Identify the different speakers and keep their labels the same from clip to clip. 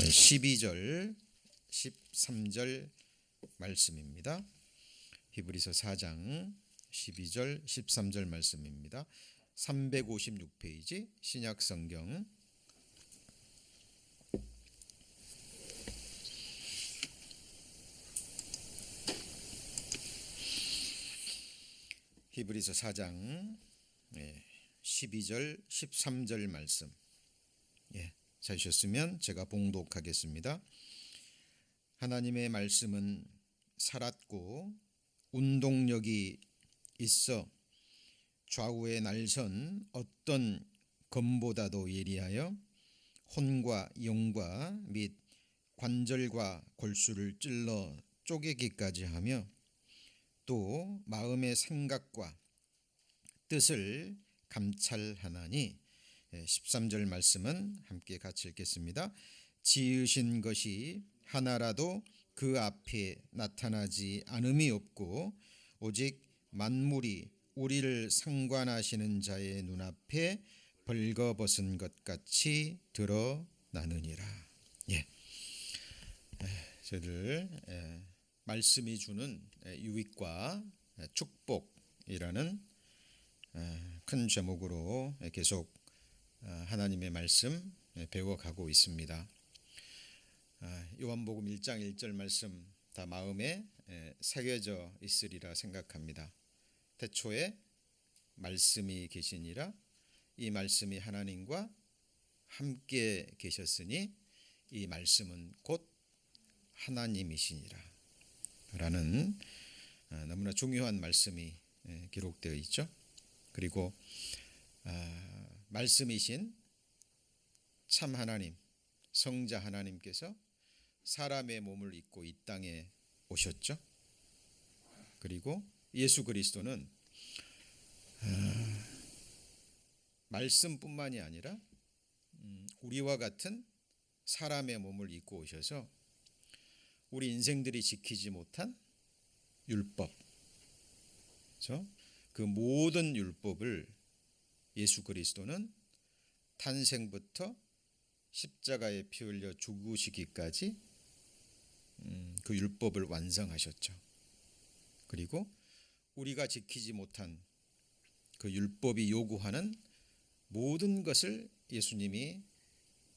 Speaker 1: 12절 13절 말씀입니다. 히브리서 4장 12절 13절 말씀입니다. 356페이지 신약성경 히브리서 4장 12절 13절 말씀 찾으셨으면 제가 봉독하겠습니다. 하나님의 말씀은 살았고 운동력이 있어 좌우의 날선 어떤 검보다도 예리하여 혼과 영과 및 관절과 골수를 찔러 쪼개기까지 하며 또 마음의 생각과 뜻을 감찰하나니 13절 말씀은 함께 같이 읽겠습니다. 지으신 것이 하나라도 그 앞에 나타나지 않음이 없고 오직 만물이 우리를 상관하시는 자의 눈앞에 벌거벗은 것 같이 드러나느니라. 저희들 말씀이 주는 유익과 축복이라는 큰 제목으로 계속 하나님의 말씀 배워가고 있습니다. 요한복음 1장 1절 말씀 다 마음에 새겨져 있으리라 생각합니다. 태초에 말씀이 계시니라 이 말씀이 하나님과 함께 계셨으니 이 말씀은 곧 하나님이시니라 라는 너무나 중요한 말씀이 기록되어 있죠. 그리고 말씀이신 참 하나님 성자 하나님께서 사람의 몸을 입고 이 땅에 오셨죠. 그리고 예수 그리스도는 말씀뿐만이 아니라 우리와 같은 사람의 몸을 입고 오셔서 우리 인생들이 지키지 못한 율법, 그 모든 율법을 예수 그리스도는 탄생부터 십자가에 피 흘려 죽으시기까지 그 율법을 완성하셨죠. 그리고 우리가 지키지 못한 그 율법이 요구하는 모든 것을 예수님이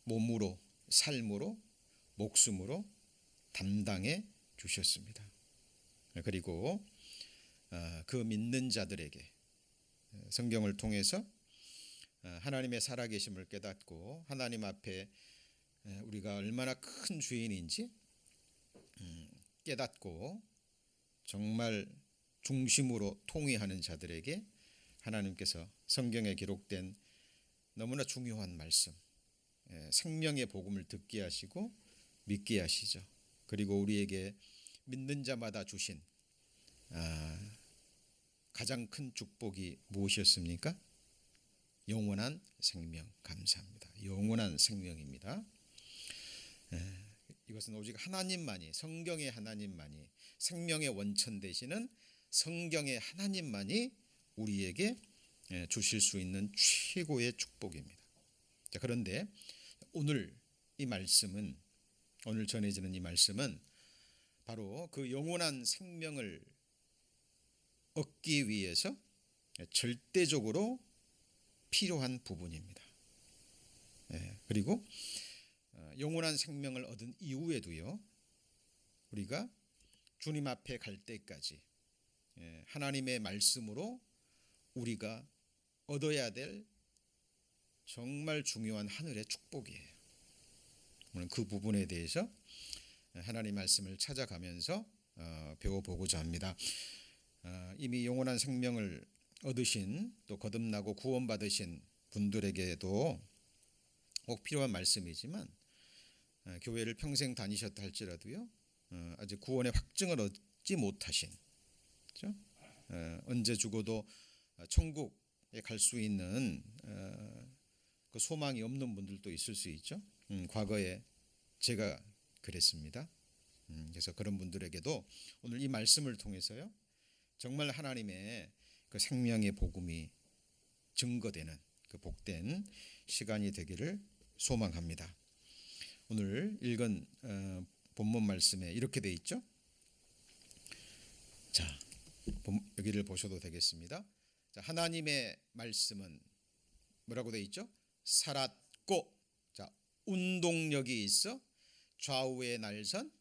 Speaker 1: 몸으로, 삶으로, 목숨으로 담당해 주셨습니다. 그리고 그 믿는 자들에게 성경을 통해서 하나님의 살아계심을 깨닫고 하나님 앞에 우리가 얼마나 큰 죄인인지 깨닫고 정말 중심으로 통회하는 자들에게 하나님께서 성경에 기록된 너무나 중요한 말씀, 생명의 복음을 듣게 하시고 믿게 하시죠. 그리고 우리에게 믿는 자마다 주신 가장 큰 축복이 무엇이었습니까? 영원한 생명. 감사합니다. 영원한 생명입니다. 이것은 오직 하나님만이, 성경의 하나님만이, 생명의 원천 되시는 성경의 하나님만이 우리에게 주실 수 있는 최고의 축복입니다. 자, 그런데 오늘 이 말씀은, 오늘 전해지는 이 말씀은 바로 그 영원한 생명을 얻기 위해서 절대적으로 필요한 부분입니다. 그리고 영원한 생명을 얻은 이후에도요, 우리가 주님 앞에 갈 때까지 하나님의 말씀으로 우리가 얻어야 될 정말 중요한 하늘의 축복이에요. 오늘 그 부분에 대해서 하나님 말씀을 찾아가면서 배워보고자 합니다. 이미 영원한 생명을 얻으신 또 거듭나고 구원받으신 분들에게도 꼭 필요한 말씀이지만 교회를 평생 다니셨다 할지라도요 아직 구원의 확증을 얻지 못하신, 그렇죠? 언제 죽어도 천국에 갈 수 있는 그 소망이 없는 분들도 있을 수 있죠. 과거에 제가 그랬습니다. 그래서 그런 분들에게도 오늘 이 말씀을 통해서요 정말 하나님의 그 생명의 복음이 증거되는 그 복된 시간이 되기를 소망합니다. 오늘 읽은 본문 말씀에 이렇게 돼 있죠. 자, 여기를 보셔도 되겠습니다. 자, 하나님의 말씀은 뭐라고 돼 있죠? 살았고, 자, 운동력이 있어 좌우의 날선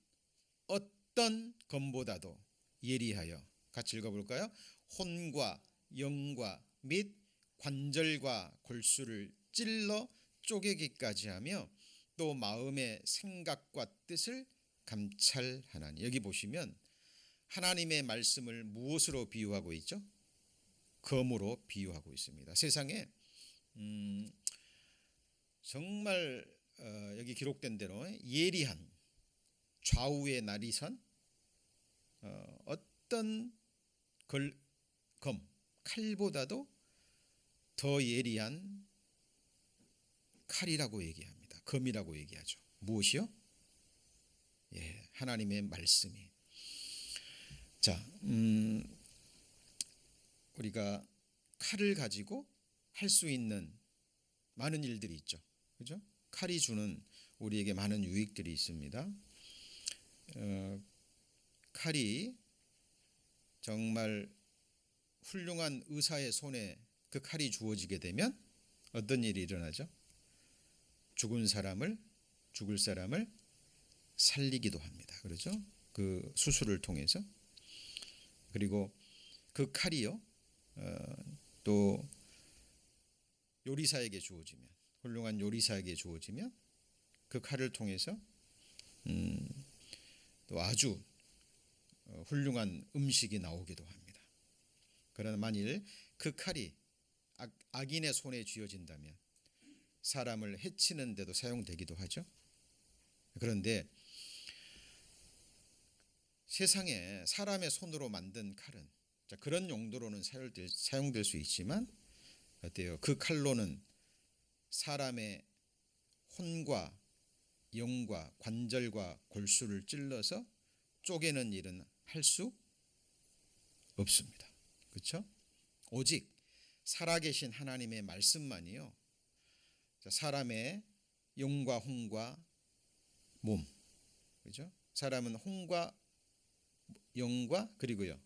Speaker 1: 어떤 검보다도 예리하여, 같이 읽어볼까요? 혼과 영과 및 관절과 골수를 찔러 쪼개기까지 하며 또 마음의 생각과 뜻을 감찰하나니. 여기 보시면 하나님의 말씀을 무엇으로 비유하고 있죠? 검으로 비유하고 있습니다. 세상에 정말 여기 기록된 대로 예리한 좌우의 날이선 어떤 검, 칼보다도 더 예리한 칼이라고 얘기합니다. 검이라고 얘기하죠. 무엇이요? 예, 하나님의 말씀이. 자, 우리가 칼을 가지고 할 수 있는 많은 일들이 있죠. 그죠? 칼이 주는 우리에게 많은 유익들이 있습니다. 칼이 정말 훌륭한 의사의 손에 그 칼이 주어지게 되면 어떤 일이 일어나죠? 죽을 사람을 살리기도 합니다. 그렇죠? 그 수술을 통해서. 그리고 그 칼이요, 또 요리사에게 주어지면, 훌륭한 요리사에게 주어지면 그 칼을 통해서 또 아주 훌륭한 음식이 나오기도 합니다. 그러나 만일 그 칼이 악인의 손에 쥐어진다면 사람을 해치는 데도 사용되기도 하죠. 그런데 세상에 사람의 손으로 만든 칼은, 자, 그런 용도로는 사용될 수 있지만 어때요? 그 칼로는 사람의 혼과 영과 관절과 골수를 찔러서 쪼개는 일은 할 수 없습니다. 그렇죠? 오직 살아계신 하나님의 말씀만이요, 사람의 영과 혼과 몸, 그렇죠? 사람은 혼과 영과 그리고요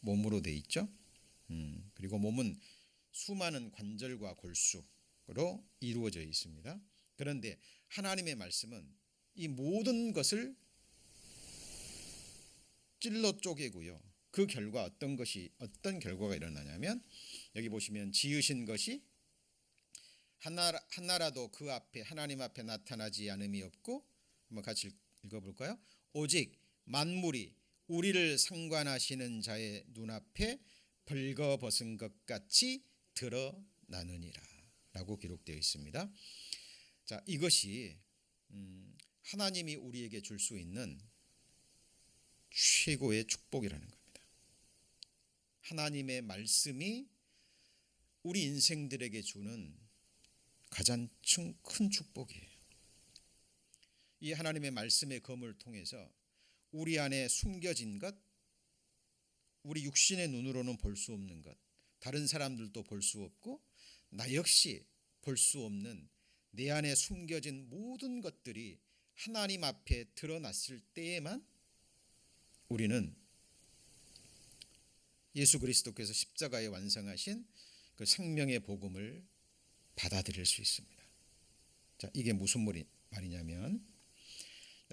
Speaker 1: 몸으로 돼 있죠. 그리고 몸은 수많은 관절과 골수로 이루어져 있습니다. 그런데 하나님의 말씀은 이 모든 것을 찔러 쪼개고요. 그 결과 어떤 결과가 일어나냐면, 여기 보시면 지으신 것이 하나라도 그 앞에 하나님 앞에 나타나지 않음이 없고, 한번 같이 읽어볼까요? 오직 만물이 우리를 상관하시는 자의 눈앞에 벌거벗은 것 같이 드러나느니라 라고 기록되어 있습니다. 자, 이것이 하나님이 우리에게 줄 수 있는 최고의 축복이라는 겁니다. 하나님의 말씀이 우리 인생들에게 주는 가장 큰 축복이에요. 이 하나님의 말씀의 검을 통해서 우리 안에 숨겨진 것, 우리 육신의 눈으로는 볼 수 없는 것, 다른 사람들도 볼 수 없고 나 역시 볼 수 없는 내 안에 숨겨진 모든 것들이 하나님 앞에 드러났을 때에만 우리는 예수 그리스도께서 십자가에 완성하신 그 생명의 복음을 받아들일 수 있습니다. 자, 이게 무슨 말이냐면,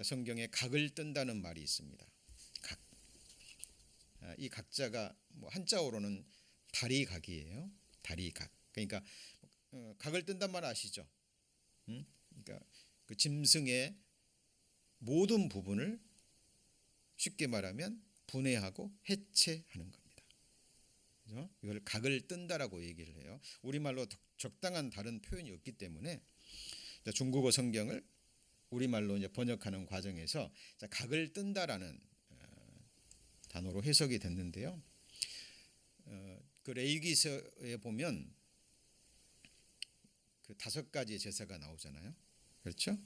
Speaker 1: 성경에 각을 뜬다는 말이 있습니다. 각. 이 각자가 한자어로는 다리각이에요. 다리각. 그러니까 각을 뜬단 말 아시죠? 그러니까 그 짐승의 모든 부분을 쉽게 말하면 분해하고 해체하는 겁니다. 그죠? 이걸 각을 뜬다라고 얘기를 해요. 우리말로 적당한 다른 표현이 없기 때문에 중국어 성경을 우리말로 이제 번역하는 과정에서 각을 뜬다라는 단어로 해석이 됐는데요. 그 레위기서에 보면 그 5가지의 제사가 나오잖아요. 그렇죠?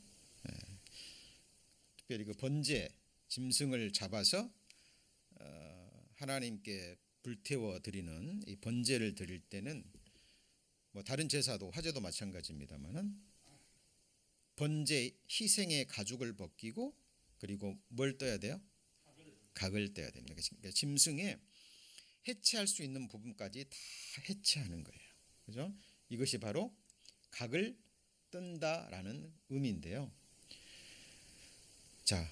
Speaker 1: 특별히 그 번제, 짐승을 잡아서 하나님께 불태워 드리는 이 번제를 드릴 때는 다른 제사도 화제도 마찬가지입니다만은 번제 희생의 가죽을 벗기고 그리고 뭘 떠야 돼요? 각을 떼야 됩니다. 그러니까 짐승에 해체할 수 있는 부분까지 다 해체하는 거예요. 그죠? 이것이 바로 각을 뜬다라는 의미인데요. 자,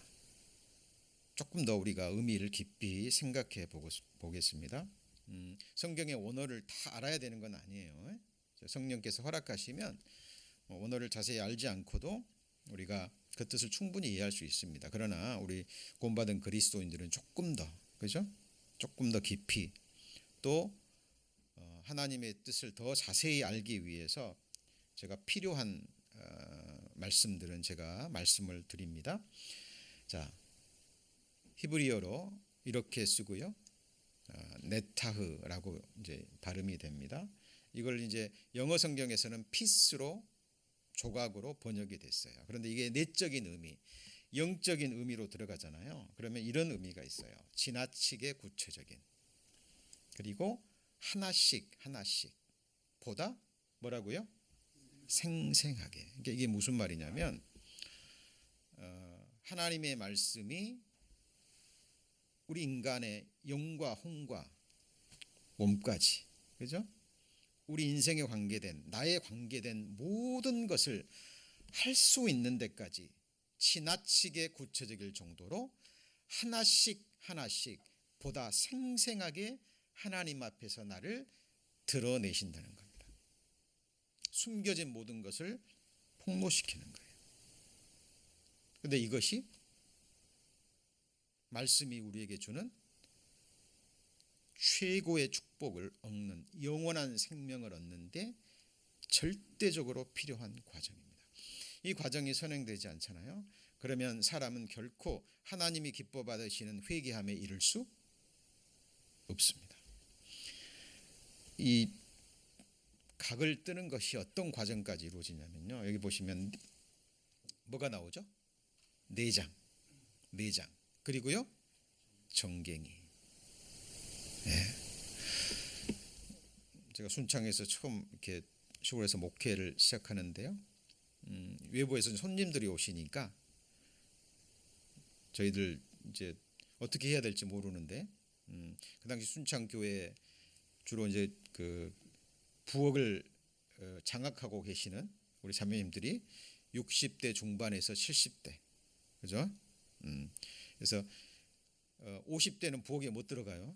Speaker 1: 조금 더 우리가 의미를 깊이 생각해 보겠습니다. 성경의 원어를 다 알아야 되는 건 아니에요. 성령께서 허락하시면 원어를 자세히 알지 않고도 우리가 그 뜻을 충분히 이해할 수 있습니다. 그러나 우리 구원받은 그리스도인들은 조금 더, 그죠? 조금 더 깊이 또 하나님의 뜻을 더 자세히 알기 위해서 제가 필요한 말씀들은 제가 말씀을 드립니다. 자, 히브리어로 이렇게 쓰고요. 네타흐라고 이제 발음이 됩니다. 이걸 이제 영어 성경에서는 피스로 조각으로 번역이 됐어요. 그런데 이게 내적인 의미, 영적인 의미로 들어가잖아요. 그러면 이런 의미가 있어요. 지나치게 구체적인. 그리고 하나씩 보다 뭐라고요? 생생하게. 그러니까 이게 무슨 말이냐면 하나님의 말씀이 우리 인간의 영과 혼과 몸까지, 그죠? 우리 인생에 관계된 나에 관계된 모든 것을 할 수 있는 데까지 지나치게 구체적일 정도로 하나씩 보다 생생하게 하나님 앞에서 나를 드러내신다는 겁니다. 숨겨진 모든 것을 폭로시키는 거예요. 그런데 이것이 말씀이 우리에게 주는 최고의 축복을 얻는 영원한 생명을 얻는데 절대적으로 필요한 과정입니다. 이 과정이 선행되지 않잖아요. 그러면 사람은 결코 하나님이 기뻐 받으시는 회개함에 이를 수 없습니다. 이 각을 뜨는 것이 어떤 과정까지 이루어지냐면요. 여기 보시면 뭐가 나오죠? 내장. 그리고요. 정갱이. 네. 제가 순창에서 처음 이렇게 시골에서 목회를 시작하는데요. 외부에서 손님들이 오시니까 저희들 이제 어떻게 해야 될지 모르는데 그 당시 순창 교회 주로 이제 그 부엌을 장악하고 계시는 우리 자매님들이 60대 중반에서 70대, 그죠? 그래서 50대는 부엌에 못 들어가요.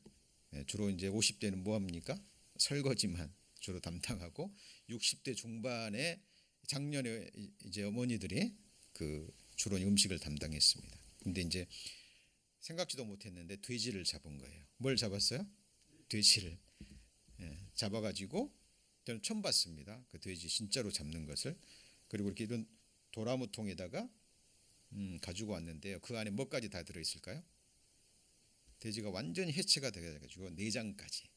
Speaker 1: 주로 이제 50대는 뭐 합니까? 설거지만 주로 담당하고 60대 중반에 작년에 이제 어머니들이 그 주로 음식을 담당했습니다. 근데 이제 생각지도 못했는데 돼지를 잡은 거예요. 뭘 잡았어요? 돼지를 잡아가지고 저는 처음 봤습니다. 그 돼지 진짜로 잡는 것을. 그리고 이렇게 이런 도라무통에다가 가지고 왔는데요. 그 안에 뭐까지 다 들어있을까요? 돼지가 완전히 해체가 돼가지고 내장까지.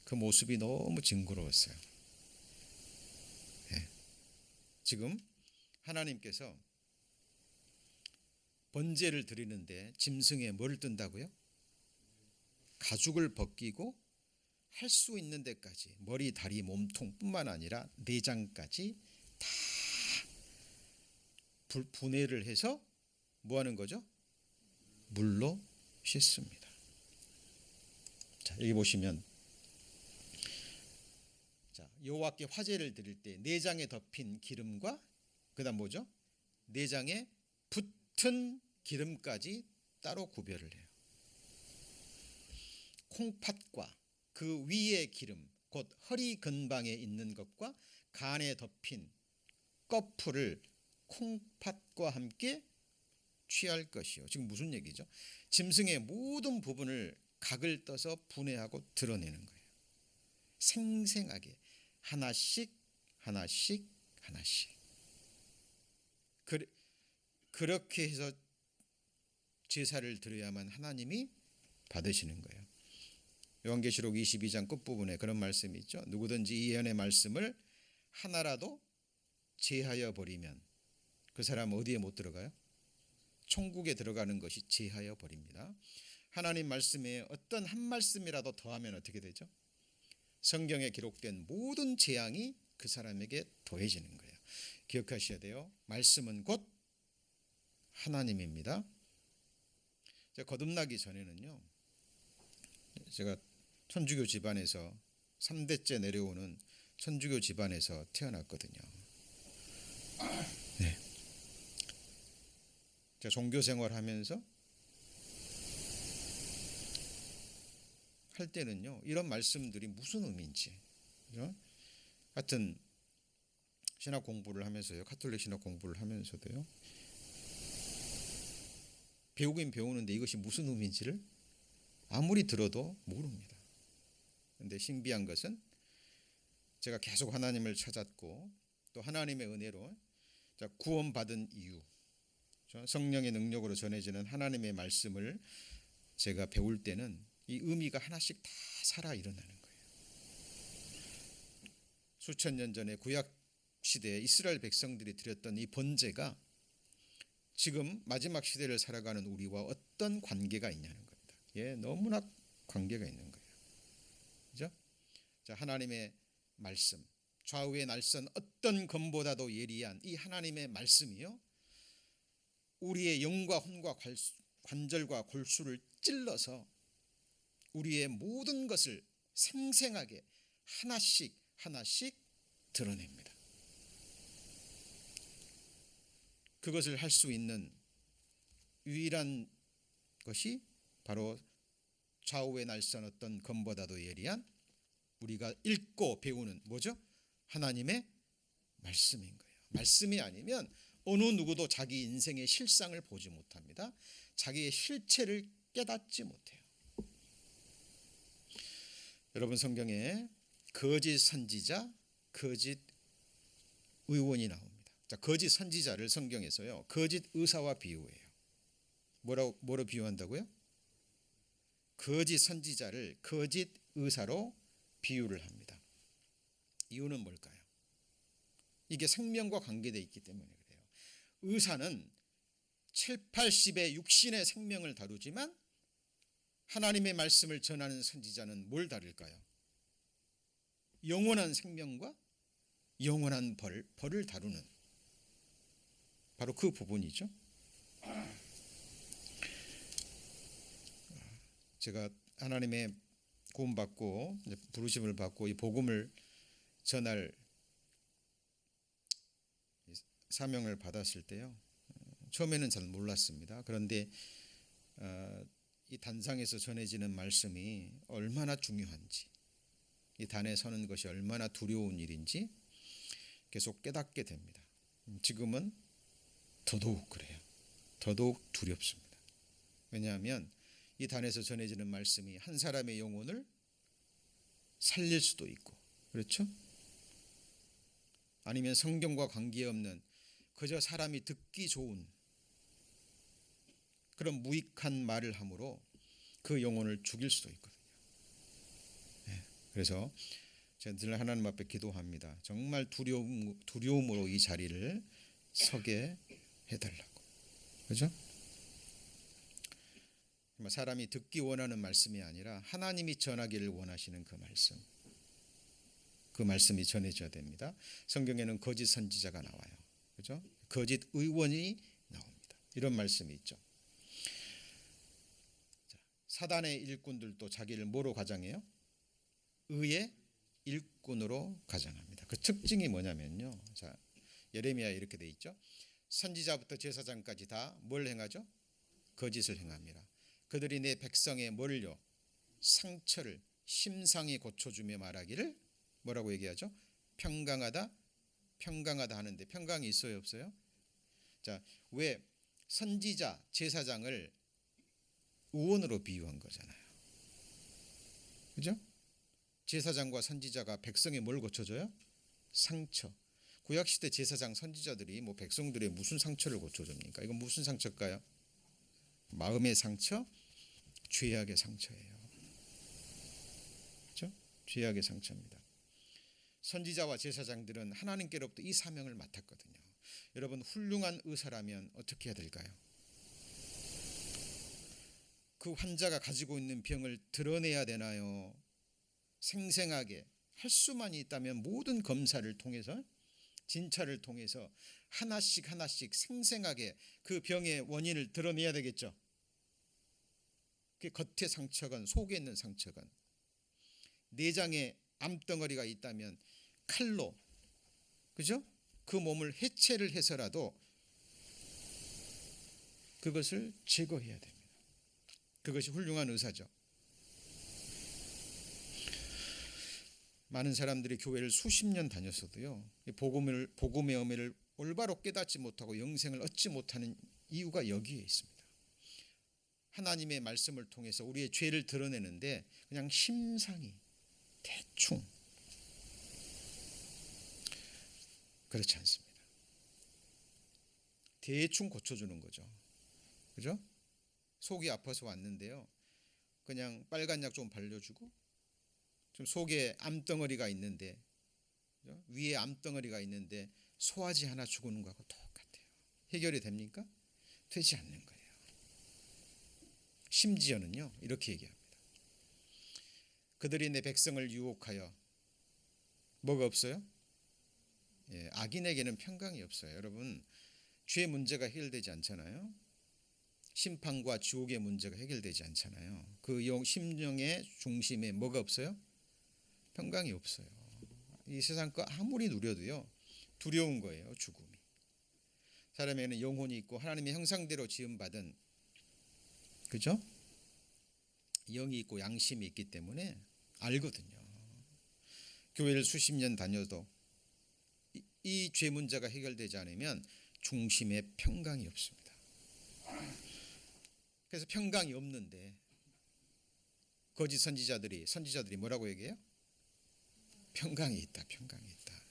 Speaker 1: 그 모습이 너무 징그러웠어요. 네. 지금 하나님께서 번제를 드리는데 짐승에 뭘 뜬다고요? 가죽을 벗기고 할 수 있는 데까지 머리, 다리, 몸통뿐만 아니라 내장까지 다 분해를 해서 뭐 하는 거죠? 물로 씻습니다. 자, 여기 보시면 자, 여호와께 화제를 드릴 때 내장에 덮인 기름과 그다음 뭐죠? 내장에 붙은 기름까지 따로 구별을 해요. 콩팥과 그 위의 기름, 곧 허리 근방에 있는 것과 간에 덮인 꺼풀을 콩팥과 함께 취할 것이요. 지금 무슨 얘기죠? 짐승의 모든 부분을 각을 떠서 분해하고 드러내는 거예요. 생생하게 하나씩. 그렇게 해서 제사를 드려야만 하나님이 받으시는 거예요. 요한계시록 22장 끝부분에 그런 말씀이 있죠. 누구든지 이 예언의 말씀을 하나라도 제하여 버리면 그 사람은 어디에 못 들어가요? 천국에 들어가는 것이 제하여 버립니다. 하나님 말씀에 어떤 한 말씀이라도 더하면 어떻게 되죠? 성경에 기록된 모든 재앙이 그 사람에게 더해지는 거예요. 기억하셔야 돼요. 말씀은 곧 하나님입니다. 거듭나기 전에는요, 제가 천주교 집안에서 3대째 내려오는 천주교 집안에서 태어났거든요. 네. 제가 종교 생활하면서 할 때는요, 이런 말씀들이 무슨 의미인지, 그죠? 하여튼 신학 공부를 하면서요, 카톨릭 신학 공부를 하면서도요, 배우긴 배우는데 이것이 무슨 의미인지를 아무리 들어도 모릅니다. 그런데 신비한 것은 제가 계속 하나님을 찾았고 또 하나님의 은혜로 구원받은 이유, 성령의 능력으로 전해지는 하나님의 말씀을 제가 배울 때는 이 의미가 하나씩 다 살아 일어나는 거예요. 수천 년 전에 구약 시대에 이스라엘 백성들이 드렸던 이 번제가 지금 마지막 시대를 살아가는 우리와 어떤 관계가 있냐는 겁니다. 예, 너무나 관계가 있는 거예요. 그죠? 자, 하나님의 말씀, 좌우의 날선 어떤 검보다도 예리한 이 하나님의 말씀이요, 우리의 영과 혼과 관절과 골수를 찔러서 우리의 모든 것을 생생하게 하나씩 하나씩 드러냅니다. 그것을 할 수 있는 유일한 것이 바로 좌우의 날선 어떤 검보다도 예리한 우리가 읽고 배우는 뭐죠? 하나님의 말씀인 거예요. 말씀이 아니면 어느 누구도 자기 인생의 실상을 보지 못합니다. 자기의 실체를 깨닫지 못해요. 여러분, 성경에 거짓 선지자, 거짓 의원이 나옵니다. 자, 거짓 선지자를 성경에서요, 거짓 의사와 비유해요. 뭐로 비유한다고요? 거짓 선지자를 거짓 의사로 비유를 합니다. 이유는 뭘까요? 이게 생명과 관계되어 있기 때문에 그래요. 의사는 7, 80의 육신의 생명을 다루지만 하나님의 말씀을 전하는 선지자는 뭘 다룰까요? 영원한 생명과 영원한 벌을 다루는 바로 그 부분이죠. 제가 하나님의 구원받고 부르심을 받고 이 복음을 전할 사명을 받았을 때요, 처음에는 잘 몰랐습니다. 그런데 이 단상에서 전해지는 말씀이 얼마나 중요한지, 이 단에 서는 것이 얼마나 두려운 일인지 계속 깨닫게 됩니다. 지금은 더더욱 그래요. 더더욱 두렵습니다. 왜냐하면 이 단에서 전해지는 말씀이 한 사람의 영혼을 살릴 수도 있고, 그렇죠? 아니면 성경과 관계없는 그저 사람이 듣기 좋은 그런 무익한 말을 함으로 그 영혼을 죽일 수도 있거든요. 네. 그래서 제가 늘 하나님 앞에 기도합니다. 정말 두려움으로 이 자리를 서게 해달라고. 그렇죠? 사람이 듣기 원하는 말씀이 아니라 하나님이 전하기를 원하시는 그 말씀이 전해져야 됩니다. 성경에는 거짓 선지자가 나와요. 그렇죠? 거짓 의원이 나옵니다. 이런 말씀이 있죠. 사단의 일꾼들도 자기를 뭐로 가장해요? 의의 일꾼으로 가장합니다. 그 특징이 뭐냐면요. 자, 예레미야에 이렇게 돼 있죠. 선지자부터 제사장까지 다 뭘 행하죠? 거짓을 행합니다. 그들이 내 백성의 뭘요? 상처를 심상히 고쳐주며 말하기를 뭐라고 얘기하죠? 평강하다, 평강하다 하는데 평강이 있어요, 없어요? 자, 왜 선지자, 제사장을 의원으로 비유한 거잖아요. 그죠? 제사장과 선지자가 백성의 뭘 고쳐줘요? 상처. 구약시대 제사장, 선지자들이 뭐 백성들의 무슨 상처를 고쳐줍니까? 이건 무슨 상처일까요? 마음의 상처, 죄악의 상처예요. 그렇죠? 죄악의 상처입니다. 선지자와 제사장들은 하나님께로부터 이 사명을 맡았거든요. 여러분, 훌륭한 의사라면 어떻게 해야 될까요? 그 환자가 가지고 있는 병을 드러내야 되나요? 생생하게 할 수만 있다면 모든 검사를 통해서 진찰을 통해서 하나씩 하나씩 생생하게 그 병의 원인을 드러내야 되겠죠. 그 겉에 상처건 속에 있는 상처건 내장에 암덩어리가 있다면 칼로, 그죠? 그 몸을 해체를 해서라도 그것을 제거해야 됩니다. 그것이 훌륭한 의사죠. 많은 사람들이 교회를 수십 년 다녔어도요, 복음의 의미를 올바로 깨닫지 못하고 영생을 얻지 못하는 이유가 여기에 있습니다. 하나님의 말씀을 통해서 우리의 죄를 드러내는데 그냥 심상히 대충 그렇지 않습니다. 대충 고쳐주는 거죠. 그죠? 속이 아파서 왔는데요, 그냥 빨간 약 좀 발려주고 좀 속에 암덩어리가 있는데, 그죠? 위에 암덩어리가 있는데 소화지 하나 주고는 거하고 똑같아요. 해결이 됩니까? 되지 않는 거예요. 심지어는요 이렇게 얘기합니다. 그들이 내 백성을 유혹하여 뭐가 없어요? 악인에게는 평강이 없어요. 여러분, 죄의 문제가 해결되지 않잖아요. 심판과 지옥의 문제가 해결되지 않잖아요. 그 심령의 중심에 뭐가 없어요? 평강이 없어요. 이 세상 거 아무리 누려도요 두려운 거예요. 죽음이. 사람에게는 영혼이 있고 하나님의 형상대로 지음받은, 그죠? 영이 있고 양심이 있기 때문에 알거든요. 교회를 수십 년 다녀도 이 죄 문제가 해결되지 않으면 중심에 평강이 없습니다. 그래서 평강이 없는데 거짓 선지자들이 뭐라고 얘기해요? 평강이 있다, 평강이 있다.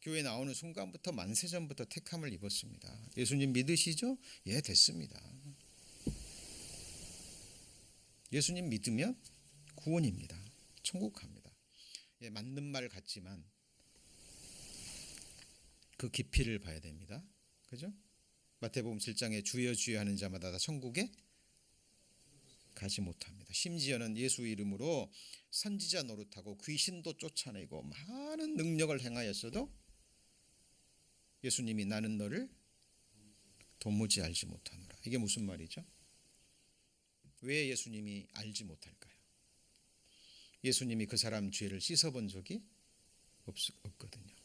Speaker 1: 교회 나오는 순간부터 만세전부터 택함을 입었습니다. 예수님 믿으시죠? 예, 됐습니다. 예수님 믿으면 구원입니다. 천국 갑니다. 예, 맞는 말 같지만 그 깊이를 봐야 됩니다. 그죠? 마태복음 7장에 주여 주여 하는 자마다 다 천국에 가지 못합니다. 심지어는 예수 이름으로 선지자 노릇하고 귀신도 쫓아내고 많은 능력을 행하였어도 예수님이 나는 너를 도무지 알지 못하노라. 이게 무슨 말이죠? 왜 예수님이 알지 못할까요? 예수님이 그 사람 죄를 씻어본 적이 없거든요.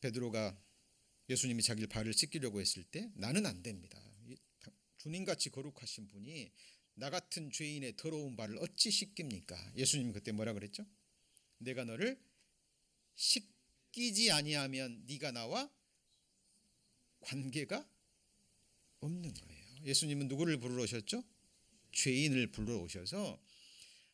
Speaker 1: 베드로가 예수님이 자기를 발을 씻기려고 했을 때 나는 안 됩니다. 주님같이 거룩하신 분이 나 같은 죄인의 더러운 발을 어찌 씻깁니까? 예수님이 그때 뭐라 그랬죠? 내가 너를 씻기지 아니하면 네가 나와 관계가 없는 거예요. 예수님은 누구를 부르러 오셨죠? 죄인을 부르러 오셔서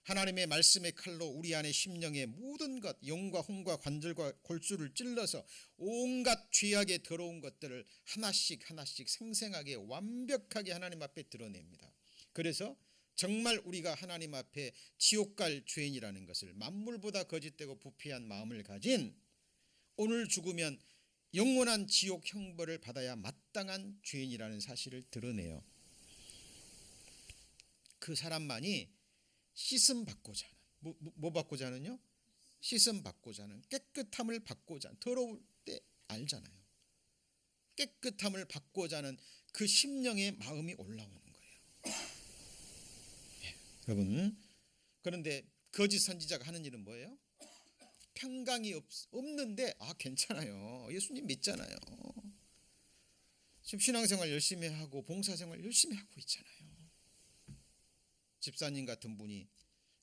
Speaker 1: 하나님의 말씀의 칼로 우리 안에 심령의 모든 것, 영과 혼과 관절과 골수를 찔러서 온갖 죄악의 더러운 것들을 하나씩 하나씩 생생하게 완벽하게 하나님 앞에 드러냅니다. 그래서 정말 우리가 하나님 앞에 지옥 갈 죄인이라는 것을, 만물보다 거짓되고 부패한 마음을 가진, 오늘 죽으면 영원한 지옥 형벌을 받아야 마땅한 죄인이라는 사실을 드러내요. 그 사람만이 씻음 받고자 하는, 뭐 받고자 하는요? 씻음 받고자 하는, 깨끗함을 받고자 하는, 더러울 때 알잖아요. 깨끗함을 받고자 하는 그 심령의 마음이 올라오는 거예요. 여러분, 그런데 거짓 선지자가 하는 일은 뭐예요? 평강이 없는데 괜찮아요. 예수님 믿잖아요. 지금 신앙생활 열심히 하고 봉사생활 열심히 하고 있잖아요. 집사님 같은 분이,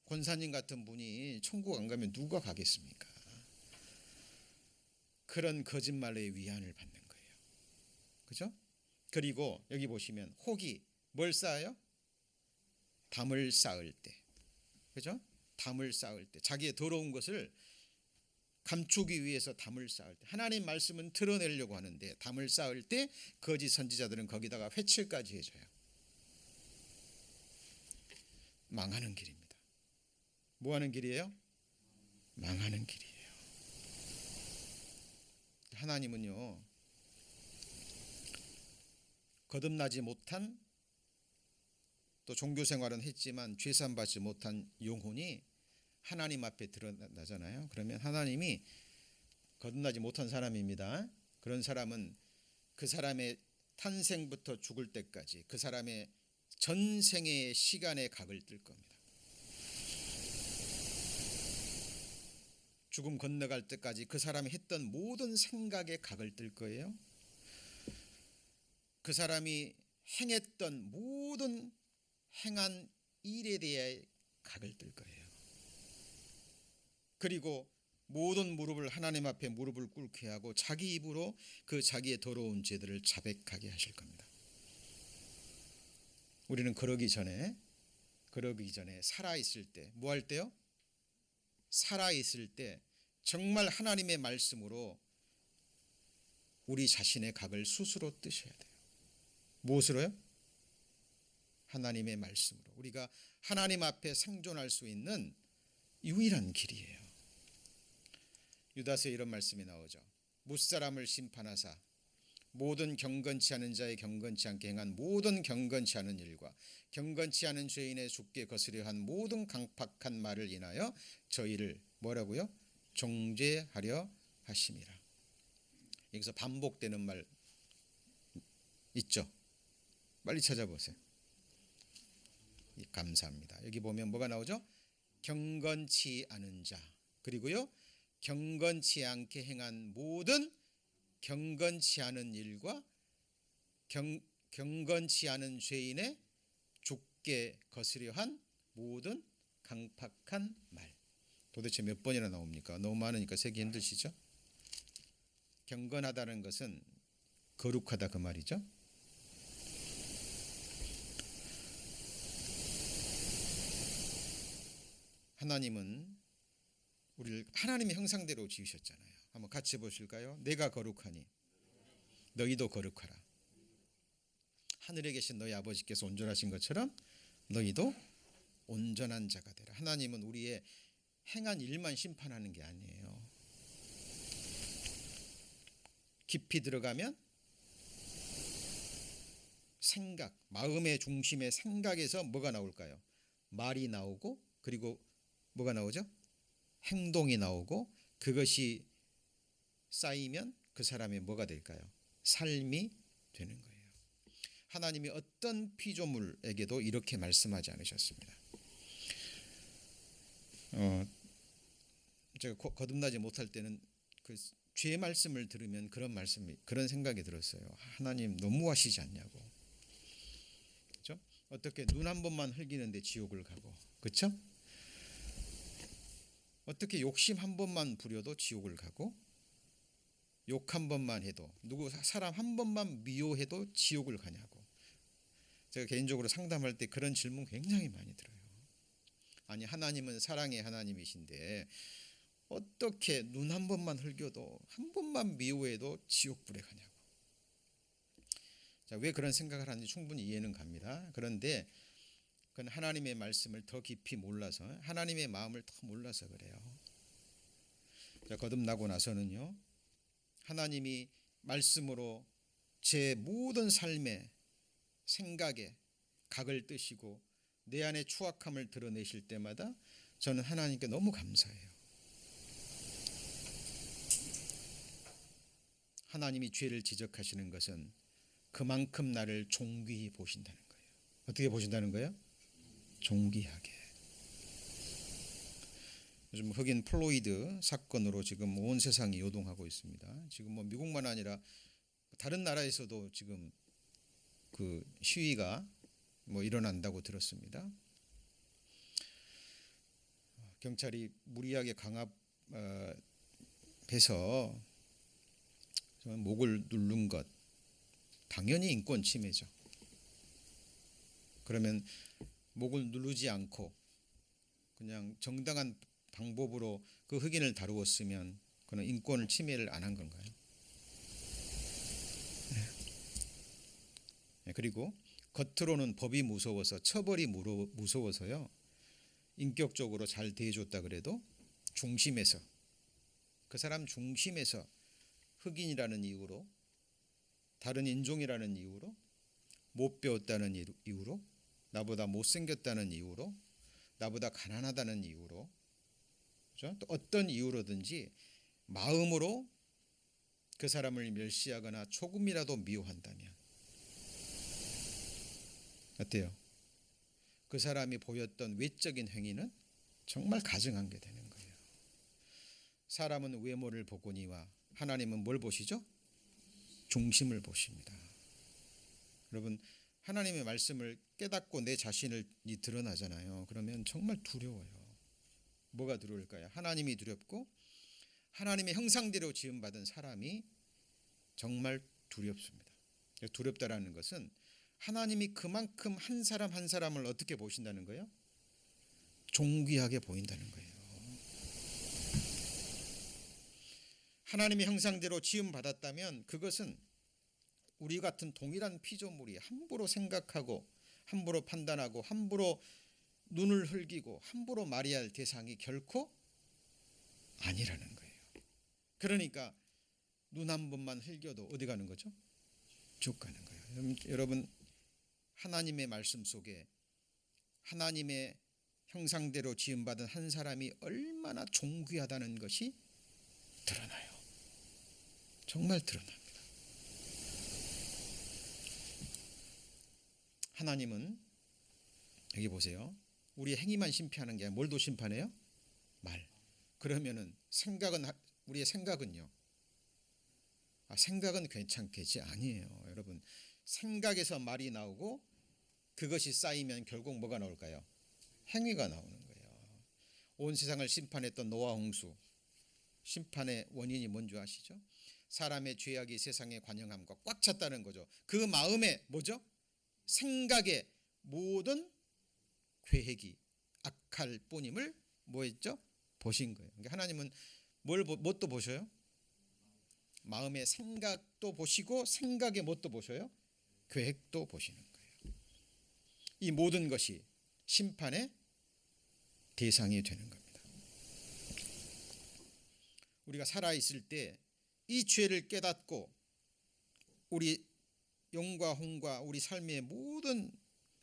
Speaker 1: 권사님 같은 분이 천국 안 가면 누가 가겠습니까? 그런 거짓말의 위안을 받는 거예요. 그죠? 그리고 여기 보시면 혹이 뭘 쌓아요? 담을 쌓을 때. 그죠? 담을 쌓을 때. 자기의 더러운 것을 감추기 위해서 담을 쌓을 때. 하나님 말씀은 드러내려고 하는데 담을 쌓을 때 거짓 선지자들은 거기다가 회칠까지 해줘요. 망하는 길입니다. 뭐 하는 길이에요? 망하는 길이에요. 하나님은요, 거듭나지 못한, 또 종교생활은 했지만 죄산받지 못한 영혼이 하나님 앞에 드러나잖아요. 그러면 하나님이 거듭나지 못한 사람입니다. 그런 사람은 그 사람의 탄생부터 죽을 때까지 그 사람의 전생의 시간의 각을 뜰 겁니다. 죽음 건너갈 때까지 그 사람이 했던 모든 생각의 각을 뜰 거예요. 그 사람이 행했던 모든 행한 일에 대해 각을 뜰 거예요. 그리고 모든 무릎을 하나님 앞에 무릎을 꿇게 하고 자기 입으로 그 자기의 더러운 죄들을 자백하게 하실 겁니다. 우리는 그러기 전에 살아있을 때 뭐 할 때요? 살아있을 때 정말 하나님의 말씀으로 우리 자신의 각을 스스로 뜨셔야 돼요. 무엇으로요? 하나님의 말씀으로. 우리가 하나님 앞에 생존할 수 있는 유일한 길이에요. 유다서에 이런 말씀이 나오죠. 무사람을 심판하사 모든 경건치 않은 자의 경건치 않게 행한 모든 경건치 않은 일과 경건치 않은 죄인의 죽게 거스려 한 모든 강팍한 말을 인하여 저희를 뭐라고요? 정죄하려 하심이라. 여기서 반복되는 말 있죠? 빨리 찾아보세요. 감사합니다. 여기 보면 뭐가 나오죠? 경건치 않은 자, 그리고요 경건치 않게 행한 모든 경건치 않은 일과 경건치 않은 죄인의 죽게 거스려 한 모든 강팍한 말. 도대체 몇 번이나 나옵니까? 너무 많으니까 세기 힘드시죠? 경건하다는 것은 거룩하다 그 말이죠. 하나님은 우리를 하나님의 형상대로 지으셨잖아요. 한번 같이 보실까요? 내가 거룩하니 너희도 거룩하라. 하늘에 계신 너희 아버지께서 온전하신 것처럼 너희도 온전한 자가 되라. 하나님은 우리의 행한 일만 심판하는 게 아니에요. 깊이 들어가면 생각, 마음의 중심의 생각에서 뭐가 나올까요? 말이 나오고 그리고 뭐가 나오죠? 행동이 나오고 그것이 쌓이면 그 사람의 뭐가 될까요? 삶이 되는 거예요. 하나님이 어떤 피조물에게도 이렇게 말씀하지 않으셨습니다. 제가 거듭나지 못할 때는 그 죄 말씀을 들으면 그런 생각이 들었어요. 하나님 너무하시지 않냐고. 그렇죠? 어떻게 눈 한 번만 흘기는데 지옥을 가고, 그렇죠? 어떻게 욕심 한 번만 부려도 지옥을 가고, 욕 한 번만 해도 사람 한 번만 미워해도 지옥을 가냐고. 제가 개인적으로 상담할 때 그런 질문 굉장히 많이 들어요. 아니 하나님은 사랑의 하나님이신데 어떻게 눈 한 번만 흘겨도 한 번만 미워해도 지옥불에 가냐고. 자, 왜 그런 생각을 하는지 충분히 이해는 갑니다. 그런데 그건 하나님의 말씀을 더 깊이 몰라서, 하나님의 마음을 더 몰라서 그래요. 자, 거듭나고 나서는요, 하나님이 말씀으로 제 모든 삶의 생각에 각을 뜨시고 내 안에 추악함을 드러내실 때마다 저는 하나님께 너무 감사해요. 하나님이 죄를 지적하시는 것은 그만큼 나를 존귀히 보신다는 거예요. 어떻게 보신다는 거예요? 존귀하게. 요즘 흑인 플로이드 사건으로 지금 온 세상이 요동하고 있습니다. 지금 뭐 미국만 아니라 다른 나라에서도 지금 그 시위가 뭐 일어난다고 들었습니다. 경찰이 무리하게 강압해서 목을 누른 것, 당연히 인권 침해죠. 그러면 목을 누르지 않고 그냥 정당한 방법으로 그 흑인을 다루었으면 그는 인권을 침해를 안 한 건가요? 네. 그리고 겉으로는 법이 무서워서, 처벌이 무서워서요, 인격적으로 잘 대해줬다 그래도 중심에서, 그 사람 중심에서 흑인이라는 이유로, 다른 인종이라는 이유로, 못 배웠다는 이유로, 나보다 못생겼다는 이유로, 나보다 가난하다는 이유로, 그렇죠? 또 어떤 이유로든지 마음으로 그 사람을 멸시하거나 조금이라도 미워한다면 어때요? 그 사람이 보였던 외적인 행위는 정말 가증한 게 되는 거예요. 사람은 외모를 보거니와 하나님은 뭘 보시죠? 중심을 보십니다. 여러분, 하나님의 말씀을 깨닫고 내 자신이 드러나잖아요. 그러면 정말 두려워요. 뭐가 두려울까요? 하나님이 두렵고 하나님의 형상대로 지음받은 사람이 정말 두렵습니다. 두렵다라는 것은 하나님이 그만큼 한 사람 한 사람을 어떻게 보신다는 거예요? 존귀하게 보인다는 거예요. 하나님의 형상대로 지음받았다면 그것은 우리 같은 동일한 피조물이 함부로 생각하고 함부로 판단하고 함부로 눈을 흘기고 함부로 말해야 할 대상이 결코 아니라는 거예요. 그러니까 눈 한 번만 흘겨도 어디 가는 거죠? 죽 가는 거예요. 여러분, 하나님의 말씀 속에 하나님의 형상대로 지음받은 한 사람이 얼마나 존귀하다는 것이 드러나요. 정말 드러납니다. 하나님은 여기 보세요. 우리 행위만 심판하는 게 아니라 뭘도 심판해요? 말. 그러면은 생각은, 우리의 생각은요. 생각은 괜찮겠지? 아니에요. 여러분, 생각에서 말이 나오고 그것이 쌓이면 결국 뭐가 나올까요? 행위가 나오는 거예요. 온 세상을 심판했던 노아 홍수, 심판의 원인이 뭔지 아시죠? 사람의 죄악이 세상의 관영함과 꽉 찼다는 거죠. 그 마음에 뭐죠? 생각의 모든 계획이 악할 뿐임을 뭐했죠? 보신 거예요. 그러니까 하나님은 뭣도 보셔요? 마음의 생각도 보시고 생각의 뭣도 보셔요? 계획도 보시는 거예요. 이 모든 것이 심판의 대상이 되는 겁니다. 우리가 살아있을 때 이 죄를 깨닫고 우리 영과 혼과 우리 삶의 모든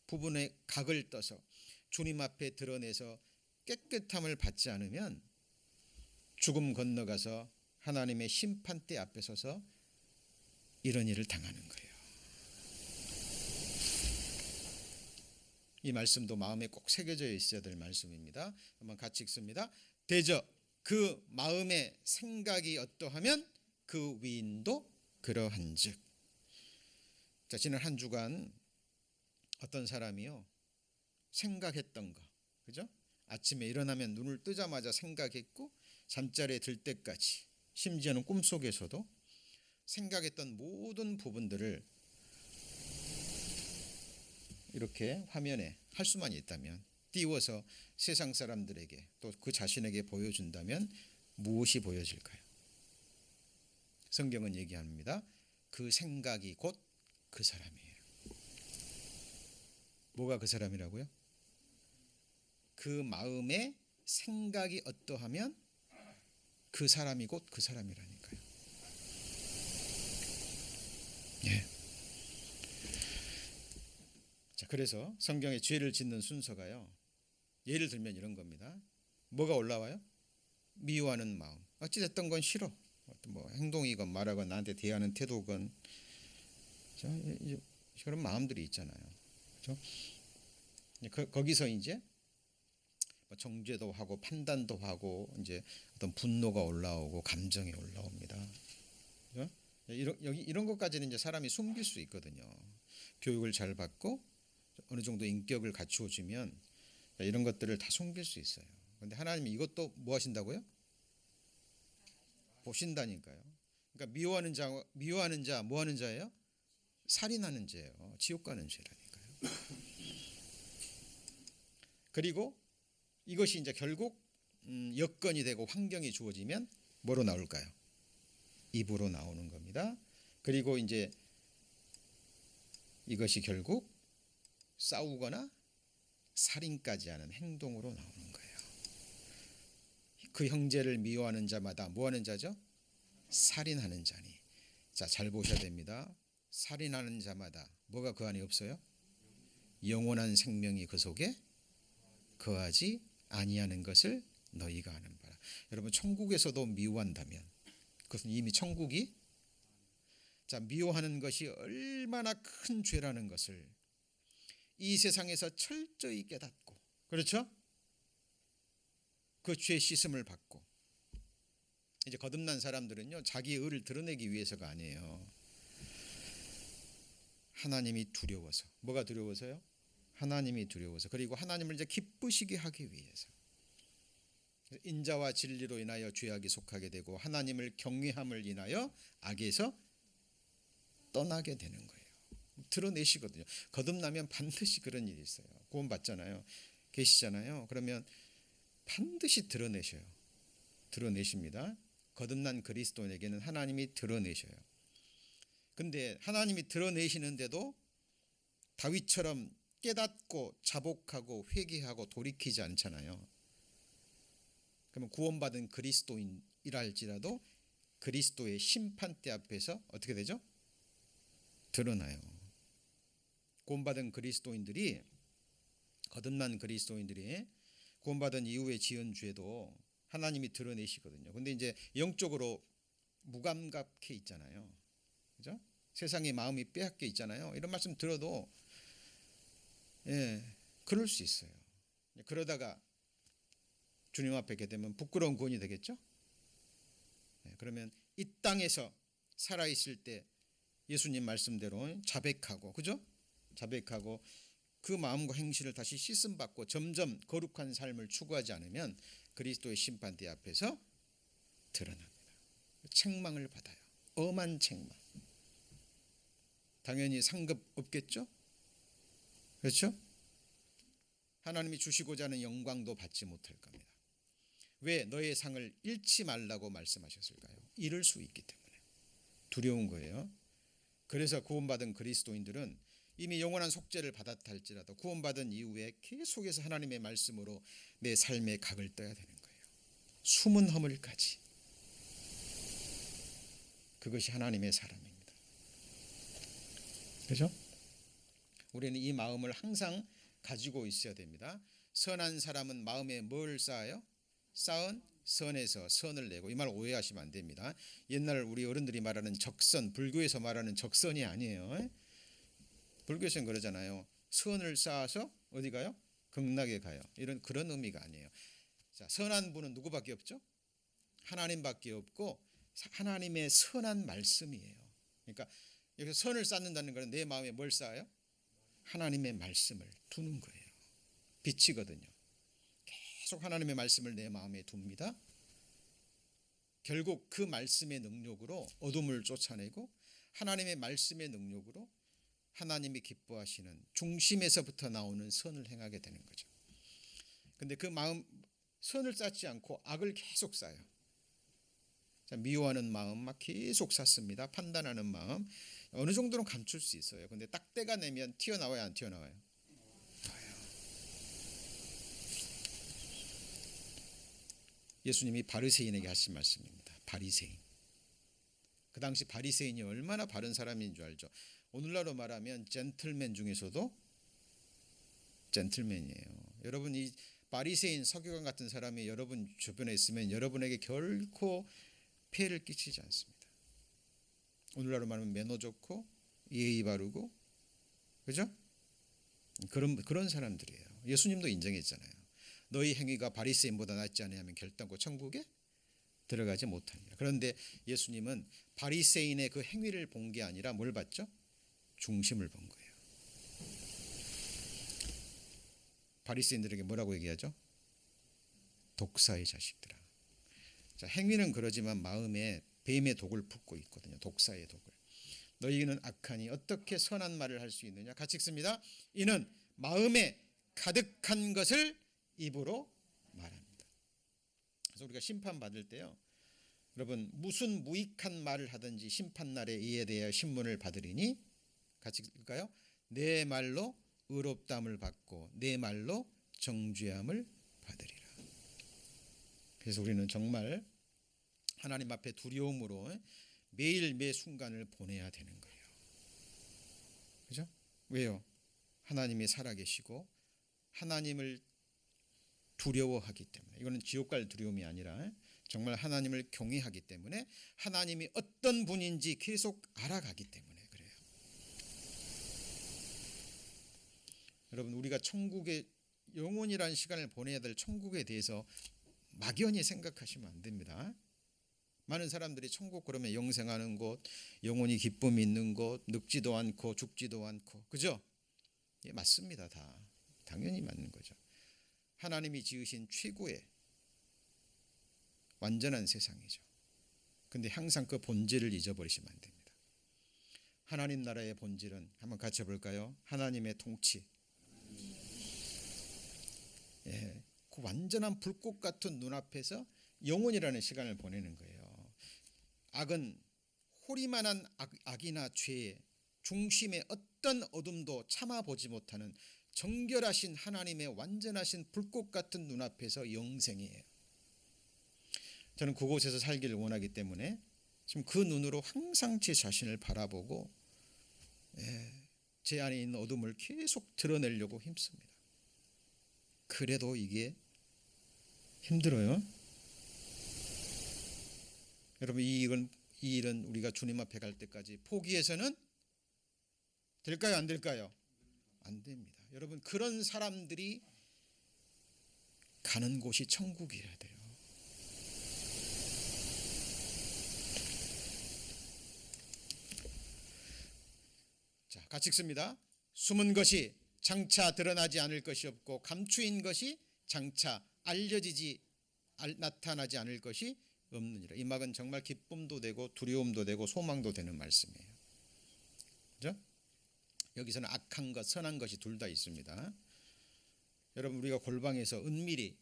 Speaker 1: 부분에 각을 떠서 주님 앞에 드러내서 깨끗함을 받지 않으면 죽음 건너가서 하나님의 심판대 앞에 서서 이런 일을 당하는 거예요. 이 말씀도 마음에 꼭 새겨져 있어야 될 말씀입니다. 한번 같이 읽습니다. 대저 그 마음의 생각이 어떠하면 그 위인도 그러한즉. 자, 지난 한 주간 어떤 사람이요 생각했던 거, 그죠? 아침에 일어나면 눈을 뜨자마자 생각했고 잠자리에 들 때까지, 심지어는 꿈속에서도 생각했던 모든 부분들을 이렇게 화면에 할 수만 있다면 띄워서 세상 사람들에게 또 그 자신에게 보여준다면 무엇이 보여질까요? 성경은 얘기합니다. 그 생각이 곧 그 사람이에요. 뭐가 그 사람이라고요? 그 마음의 생각이 어떠하면 그 사람이 곧 그 사람이라니까요. 예. 자, 그래서 성경에 죄를 짓는 순서가요. 예를 들면 이런 겁니다. 뭐가 올라와요? 미워하는 마음. 어찌됐던 건 싫어. 뭐 행동이건 말하건 나한테 대하는 태도건 그런 마음들이 있잖아요. 그렇죠? 거기서 이제 정죄도 하고 판단도 하고 이제 어떤 분노가 올라오고 감정이 올라옵니다. 그렇죠? 이런 것까지는 이제 사람이 숨길 수 있거든요. 교육을 잘 받고 어느 정도 인격을 갖추어주면 이런 것들을 다 숨길 수 있어요. 그런데 하나님이 이것도 뭐 하신다고요? 보신다니까요. 그러니까 미워하는 자 뭐 하는 자예요? 살인하는 죄예요. 지옥 가는 죄라니까요. 그리고 이것이 이제 결국 여건이 되고 환경이 주어지면 뭐로 나올까요? 입으로 나오는 겁니다. 그리고 이제 이것이 결국 싸우거나 살인까지 하는 행동으로 나오는 거예요. 그 형제를 미워하는 자마다 뭐 하는 자죠? 살인하는 자니. 자, 잘 보셔야 됩니다. 살인하는 자마다 뭐가 그 안에 없어요? 영원한 생명이 그 속에 거하지 아니하는 것을 너희가 아는 바라. 여러분, 천국에서도 미워한다면 그것은 이미 천국이 자, 미워하는 것이 얼마나 큰 죄라는 것을 이 세상에서 철저히 깨닫고, 그렇죠? 그 죄 씻음을 받고, 이제 거듭난 사람들은요, 자기의 의를 드러내기 위해서가 아니에요. 하나님이 두려워서. 뭐가 두려워서요? 하나님이 두려워서. 그리고 하나님을 이제 기쁘시게 하기 위해서. 인자와 진리로 인하여 죄악이 속하게 되고 하나님을 경외함을 인하여 악에서 떠나게 되는 거예요. 드러내시거든요. 거듭나면 반드시 그런 일이 있어요. 구원 받잖아요. 계시잖아요. 그러면 반드시 드러내셔요. 드러내십니다. 거듭난 그리스도인에게는 하나님이 드러내셔요. 근데 하나님이 드러내시는데도 다윗처럼 깨닫고 자복하고 회개하고 돌이키지 않잖아요. 그러면 구원받은 그리스도인이랄지라도 그리스도의 심판대 앞에서 어떻게 되죠? 드러나요. 구원받은 그리스도인들이, 거듭난 그리스도인들이 구원받은 이후에 지은 죄도 하나님이 드러내시거든요. 근데 이제 영적으로 무감각해 있잖아요. 그죠? 세상의 마음이 빼앗겨 있잖아요. 이런 말씀 들어도 그럴 수 있어요. 그러다가 주님 앞에 게 되면 부끄러운 구원이 되겠죠? 그러면 이 땅에서 살아있을 때 예수님 말씀대로 자백하고, 그죠? 자백하고 그 마음과 행실을 다시 씻음받고 점점 거룩한 삶을 추구하지 않으면 그리스도의 심판대 앞에서 드러납니다. 책망을 받아요. 엄한 책망. 당연히 상급 없겠죠? 그렇죠? 하나님이 주시고자 하는 영광도 받지 못할 겁니다. 왜 너의 상을 잃지 말라고 말씀하셨을까요? 잃을 수 있기 때문에. 두려운 거예요. 그래서 구원받은 그리스도인들은 이미 영원한 속죄를 받았다 할지라도 구원받은 이후에 계속해서 하나님의 말씀으로 내 삶의 각을 떠야 되는 거예요. 숨은 허물까지. 그것이 하나님의 사람입니다. 그렇죠? 우리는 이 마음을 항상 가지고 있어야 됩니다. 선한 사람은 마음에 뭘 쌓아요? 쌓은 선에서 선을 내고. 이 말 오해하시면 안 됩니다. 옛날 우리 어른들이 말하는 적선, 불교에서 말하는 적선이 아니에요. 불교에서는 그러잖아요. 선을 쌓아서 어디 가요? 극락에 가요. 그런 의미가 아니에요. 자, 선한 분은 누구밖에 없죠? 하나님밖에 없고 하나님의 선한 말씀이에요. 그러니까 여기서 선을 쌓는다는 것은 내 마음에 뭘 쌓아요? 하나님의 말씀을 두는 거예요. 빛이거든요. 계속 하나님의 말씀을 내 마음에 둡니다. 결국 그 말씀의 능력으로 어둠을 쫓아내고 하나님의 말씀의 능력으로 하나님이 기뻐하시는 중심에서부터 나오는 선을 행하게 되는 거죠. 근데 그 마음, 선을 쌓지 않고 악을 계속 쌓아요. 자, 미워하는 마음 막 계속 쌓습니다. 판단하는 마음 어느 정도는 감출 수 있어요. 근데 딱 때가 내면 튀어나와요, 안 튀어나와요? 예수님이 바리새인에게 하신 말씀입니다. 바리새인. 그 당시 바리새인이 얼마나 바른 사람인 줄 알죠? 오늘날로 말하면 젠틀맨 중에서도 젠틀맨이에요. 여러분, 이 바리새인 서기관 같은 사람이 여러분 주변에 있으면 여러분에게 결코 피해를 끼치지 않습니다. 오늘날로 말하면 매너 좋고 예의 바르고, 그죠? 그런 사람들이에요. 예수님도 인정했잖아요. 너희 행위가 바리새인보다 낫지 않으면 결단코 천국에 들어가지 못하니라. 그런데 예수님은 바리새인의 그 행위를 본 게 아니라 뭘 봤죠? 중심을 본 거예요. 바리새인들에게 뭐라고 얘기하죠? 독사의 자식들아. 자, 행위는 그러지만 마음에 뱀의 독을 품고 있거든요. 독사의 독을. 너희는 악하니 어떻게 선한 말을 할 수 있느냐? 같이 읽습니다. 이는 마음에 가득한 것을 입으로 말합니다. 그래서 우리가 심판받을 때요, 여러분, 무슨 무익한 말을 하든지 심판날에 이에 대하여 신문을 받으리니, 같이 읽을까요? 내 말로 의롭다함을 받고 내 말로 정죄함을 받으리라. 그래서 우리는 정말 하나님 앞에 두려움으로 매일 매 순간을 보내야 되는 거예요. 그죠? 왜요? 하나님이 살아계시고 하나님을 두려워하기 때문에. 이거는 지옥 갈 두려움이 아니라 정말 하나님을 경외하기 때문에 하나님이 어떤 분인지 계속 알아가기 때문에 그래요. 여러분 우리가 천국에 영원이라는 시간을 보내야 될 천국에 대해서 막연히 생각하시면 안 됩니다. 많은 사람들이 천국 그러면 영생하는 곳, 영원히 기쁨이 있는 곳, 늙지도 않고 죽지도 않고, 그죠? 예, 맞습니다. 다 당연히 맞는 거죠. 하나님이 지으신 최고의 완전한 세상이죠. 근데 항상 그 본질을 잊어버리시면 안 됩니다. 하나님 나라의 본질은 한번 같이 볼까요? 하나님의 통치. 예, 그 완전한 불꽃 같은 눈앞에서 영원이라는 시간을 보내는 거예요. 악은 호리만한 악이나 죄의 중심에 어떤 어둠도 참아보지 못하는 정결하신 하나님의 완전하신 불꽃 같은 눈앞에서 영생이에요. 저는 그곳에서 살기를 원하기 때문에 지금 그 눈으로 항상 제 자신을 바라보고 제 안에 있는 어둠을 계속 드러내려고 힘씁니다. 그래도 이게 힘들어요. 여러분 이 일은 우리가 주님 앞에 갈 때까지 포기해서는 될까요? 안 될까요? 안 됩니다. 여러분 그런 사람들이 가는 곳이 천국이어야 돼요. 자, 같이 읽습니다. 숨은 것이 장차 드러나지 않을 것이 없고 감추인 것이 장차 나타나지 않을 것이 없느니라. 이 말은 정말 기쁨도 되고 두려움도 되고 소망도 되는 말씀이에요. 그죠? 여기서는 악한 것, 선한 것이 둘 다 있습니다. 여러분 우리가 골방에서 은밀히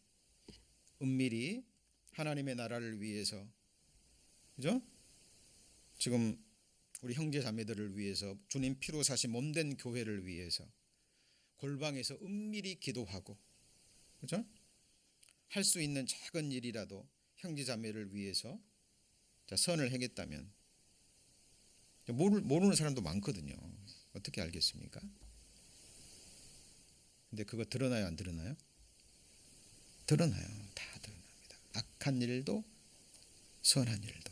Speaker 1: 하나님의 나라를 위해서, 그죠? 지금 우리 형제 자매들을 위해서 주님 피로 사신 몸된 교회를 위해서 골방에서 은밀히 기도하고, 그죠? 할 수 있는 작은 일이라도 형제 자매를 위해서 선을 행했다면 모르는 사람도 많거든요. 어떻게 알겠습니까? 근데 그거 드러나요, 안 드러나요? 드러나요. 다 드러납니다. 악한 일도 선한 일도.